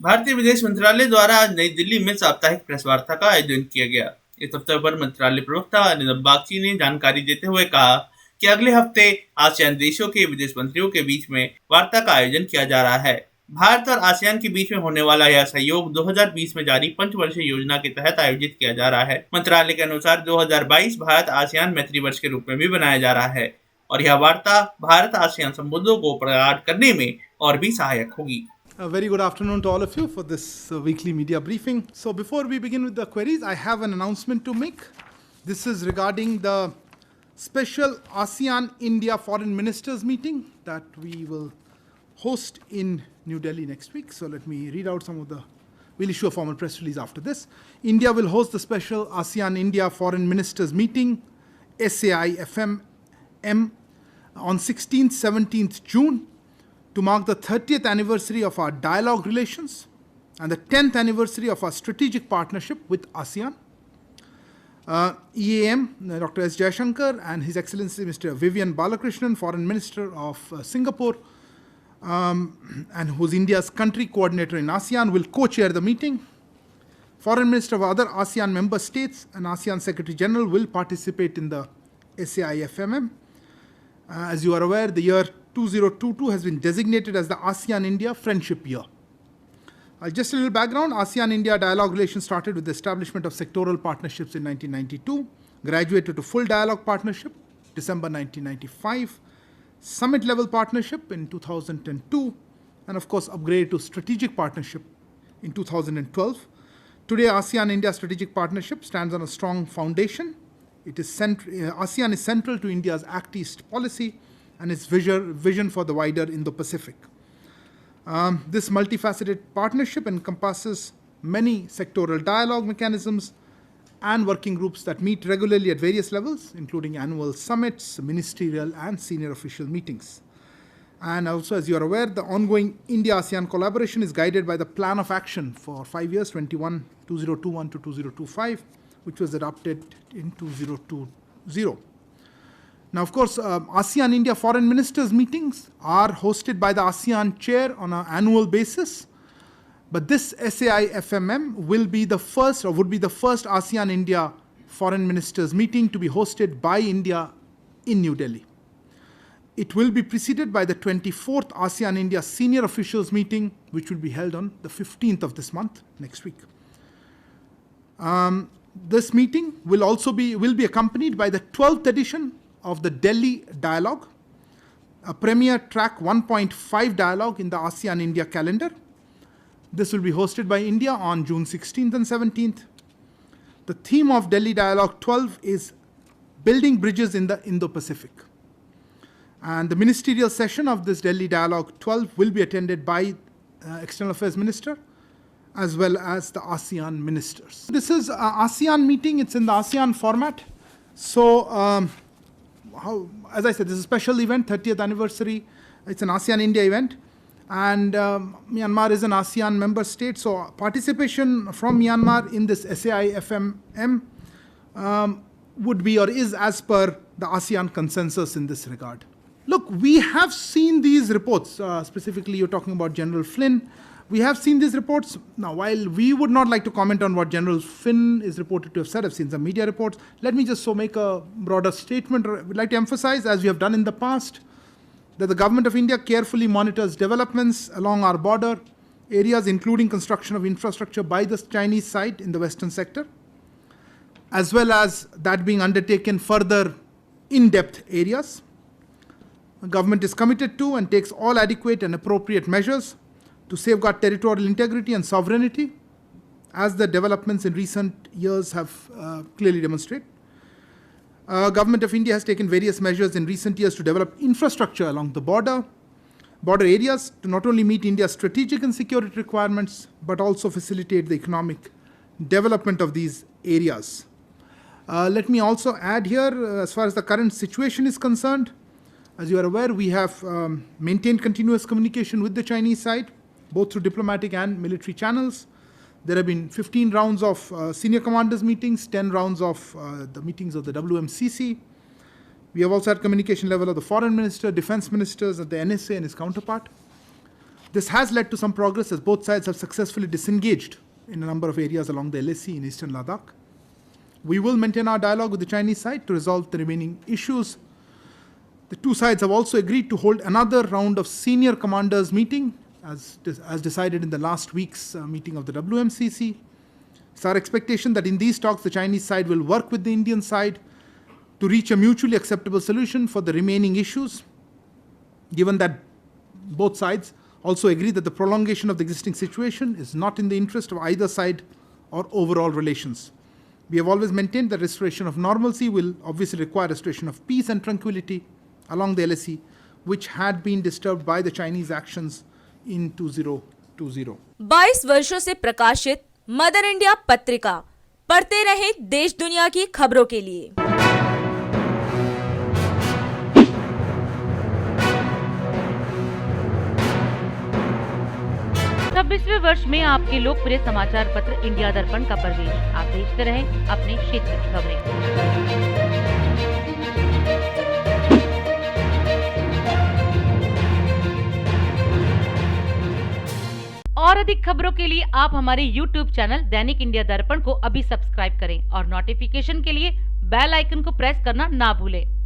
भारतीय विदेश मंत्रालय द्वारा आज नई दिल्ली में साप्ताहिक प्रेस वार्ता का आयोजन किया गया। इस अवसर पर मंत्रालय प्रवक्ता अनिल बागची ने जानकारी देते हुए कहा कि अगले हफ्ते आसियान देशों के विदेश मंत्रियों के बीच में वार्ता का आयोजन किया जा रहा है। भारत और आसियान के बीच में होने वाला यह सहयोग 2020 में जारी पंचवर्षीय योजना के तहत आयोजित किया जा रहा है। मंत्रालय के अनुसार 2022 भारत आसियान मैत्री वर्ष के रूप में भी बनाया जा रहा है और यह वार्ता भारत आसियान संबंधों को प्रगाढ़ करने में और भी सहायक होगी। A very good afternoon to all of you for this weekly media briefing. So before we begin with the queries, I have an announcement to make. This is regarding the special ASEAN-India Foreign Ministers meeting that we will host in New Delhi next week. So let me read out some of the, we'll issue a formal press release after this. India will host the special ASEAN-India Foreign Ministers meeting, SAI-FMM, on 16th, 17th June, to mark the 30th anniversary of our dialogue relations and the 10th anniversary of our strategic partnership with ASEAN. EAM, Dr. S. Jayashankar, and His Excellency Mr. Vivian Balakrishnan, Foreign Minister of Singapore, and who's India's country coordinator in ASEAN, will co-chair the meeting. Foreign Minister of other ASEAN member states and ASEAN Secretary General will participate in the SAI-FMM. As you are aware, the year 2022 has been designated as the ASEAN-India Friendship Year. Just a little background, ASEAN-India dialogue relations started with the establishment of sectoral partnerships in 1992, graduated to full dialogue partnership, December 1995, summit-level partnership in 2002, and of course upgraded to strategic partnership in 2012. Today, ASEAN-India strategic partnership stands on a strong foundation. ASEAN is central to India's Act East policy and its vision for the wider Indo-Pacific. This multifaceted partnership encompasses many sectoral dialogue mechanisms and working groups that meet regularly at various levels, including annual summits, ministerial and senior official meetings. And also, as you are aware, the ongoing India-ASEAN collaboration is guided by the Plan of Action for 5 years, 2021 to 2025, which was adopted in 2020. Now, of course, ASEAN-India foreign ministers meetings are hosted by the ASEAN chair on an annual basis. But this SAI-FMM will be the first, or would be the first ASEAN-India foreign ministers meeting to be hosted by India in New Delhi. It will be preceded by the 24th ASEAN-India senior officials meeting, which will be held on the 15th of this month, next week. This meeting will be accompanied by the 12th edition of the Delhi Dialogue, a premier track 1.5 dialogue in the ASEAN-India calendar. This will be hosted by India on June 16th and 17th. The theme of Delhi Dialogue 12 is Building Bridges in the Indo-Pacific. And the ministerial session of this Delhi Dialogue 12 will be attended by External Affairs Minister as well as the ASEAN ministers. This is an ASEAN meeting. It's in the ASEAN format. So, as I said, this is a special event, 30th anniversary. It's an ASEAN-India event. And Myanmar is an ASEAN member state. So participation from Myanmar in this SAI-FMM would be or is as per the ASEAN consensus in this regard. Look, we have seen these reports. Specifically, you're talking about General Flynn. We have seen these reports. Now, while we would not like to comment on what General Flynn is reported to have said, I've seen some media reports. Let me just make a broader statement. We'd like to emphasize, as we have done in the past, that the government of India carefully monitors developments along our border areas, including construction of infrastructure by the Chinese side in the western sector, as well as that being undertaken further in-depth areas. The government is committed to and takes all adequate and appropriate measures to safeguard territorial integrity and sovereignty, as the developments in recent years have clearly demonstrated. Government of India has taken various measures in recent years to develop infrastructure along the border areas to not only meet India's strategic and security requirements, but also facilitate the economic development of these areas. Let me also add here, as far as the current situation is concerned, as you are aware, we have maintained continuous communication with the Chinese side, both through diplomatic and military channels. There have been 15 rounds of senior commanders meetings, 10 rounds of the meetings of the WMCC. We have also had communication level of the foreign minister, defense ministers, and the NSA and his counterpart. This has led to some progress as both sides have successfully disengaged in a number of areas along the LAC in eastern Ladakh. We will maintain our dialogue with the Chinese side to resolve the remaining issues. The two sides have also agreed to hold another round of senior commanders meeting as decided in the last week's meeting of the WMCC. It's our expectation that in these talks the Chinese side will work with the Indian side to reach a mutually acceptable solution for the remaining issues, given that both sides also agree that the prolongation of the existing situation is not in the interest of either side or overall relations. We have always maintained that restoration of normalcy will obviously require restoration of peace and tranquility along the LAC, which had been disturbed by the Chinese actions in 2020. 22 वर्षों से प्रकाशित mother India पत्रिका पढ़ते रहें देश दुनिया की खबरों के लिए। 26वें वर्ष में आपके लोकप्रिय समाचार पत्र इंडिया दर्पण का प्रवेश। आप देखते रहें अपने क्षेत्र की खबरें। और अधिक खबरों के लिए आप हमारे YouTube चैनल दैनिक इंडिया दर्पण को अभी सब्सक्राइब करें और नोटिफिकेशन के लिए बेल आइकन को प्रेस करना ना भूलें।